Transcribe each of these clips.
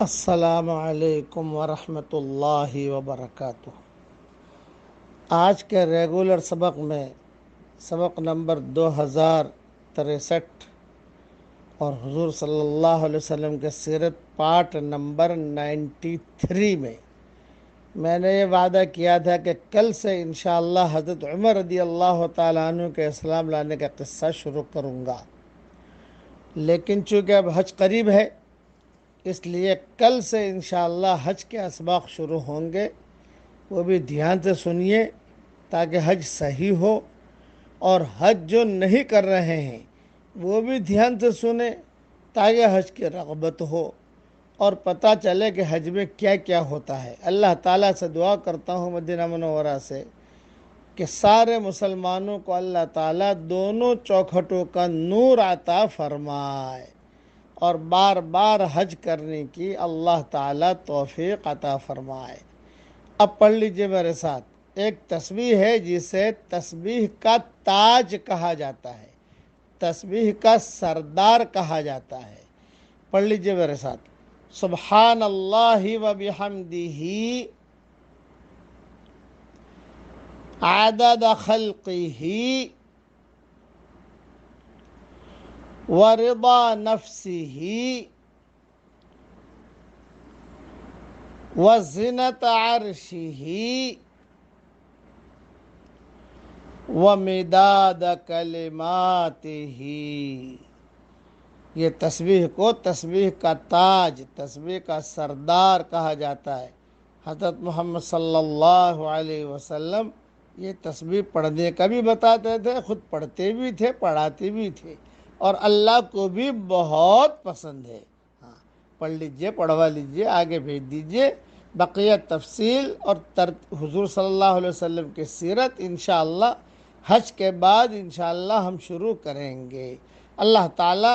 السلام علیکم ورحمۃ اللہ وبرکاتہ۔ آج کے ریگولر سبق میں سبق نمبر 2063 اور حضور صلی اللہ علیہ وسلم کے سیرت پارٹ نمبر 93 میں نے یہ وعدہ کیا تھا کہ کل سے انشاءاللہ حضرت عمر رضی اللہ تعالیٰ عنہ کے اسلام لانے کا قصہ شروع کروں گا، لیکن چونکہ اب حج قریب ہے اس لیے کل سے انشاءاللہ حج کے اسباق شروع ہوں گے، وہ بھی دھیان سے سنیے تاکہ حج صحیح ہو، اور حج جو نہیں کر رہے ہیں وہ بھی دھیان سے سنیں تاکہ حج کی رغبت ہو اور پتہ چلے کہ حج میں کیا کیا ہوتا ہے۔ اللہ تعالیٰ سے دعا کرتا ہوں مدینہ منورہ سے کہ سارے مسلمانوں کو اللہ تعالیٰ دونوں چوکھٹوں کا نور عطا فرمائے اور بار بار حج کرنے کی اللہ تعالیٰ توفیق عطا فرمائے۔ اب پڑھ لیجئے میرے ساتھ، ایک تسبیح ہے جسے تسبیح کا تاج کہا جاتا ہے، تسبیح کا سردار کہا جاتا ہے۔ پڑھ لیجئے میرے ساتھ، سبحان اللہ و بحمدہ عدد خلقہ ورضا نفسہ وزنت عرشہ ومداد کلماتہ۔ یہ تسبیح کو تسبیح کا تاج، تسبیح کا سردار کہا جاتا ہے۔ حضرت محمد صلی اللہ علیہ وسلم یہ تسبیح پڑھنے کا بھی بتاتے تھے، خود پڑھتے بھی تھے، پڑھاتے بھی تھے، اور اللہ کو بھی بہت پسند ہے۔ پڑھ لیجئے، پڑھوا لیجئے، آگے بھیج دیجئے۔ بقیہ تفصیل اور حضور صلی اللہ علیہ وسلم کی سیرت انشاءاللہ حج کے بعد انشاءاللہ ہم شروع کریں گے۔ اللہ تعالی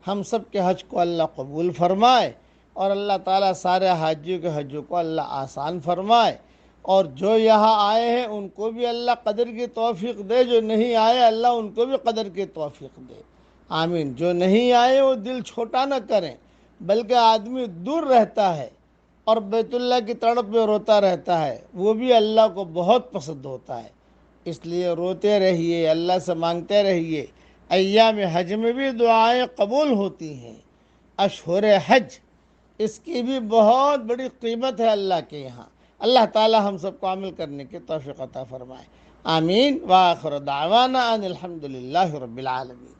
ہم سب کے حج کو اللہ قبول فرمائے، اور اللہ تعالیٰ سارے حاجیوں کے حجوں کو اللہ آسان فرمائے، اور جو یہاں آئے ہیں ان کو بھی اللہ قدر کی توفیق دے، جو نہیں آئے اللہ ان کو بھی قدر کی توفیق دے، آمین۔ جو نہیں آئے وہ دل چھوٹا نہ کریں، بلکہ آدمی دور رہتا ہے اور بیت اللہ کی تڑپ میں روتا رہتا ہے، وہ بھی اللہ کو بہت پسند ہوتا ہے۔ اس لیے روتے رہیے، اللہ سے مانگتے رہیے۔ ایام حج میں بھی دعائیں قبول ہوتی ہیں۔ اشہر حج، اس کی بھی بہت بڑی قیمت ہے اللہ کے یہاں۔ اللہ تعالی ہم سب کو عمل کرنے کی توفیق عطا فرمائے، آمین۔ وآخر دعوانا ان الحمدللہ رب العالمین۔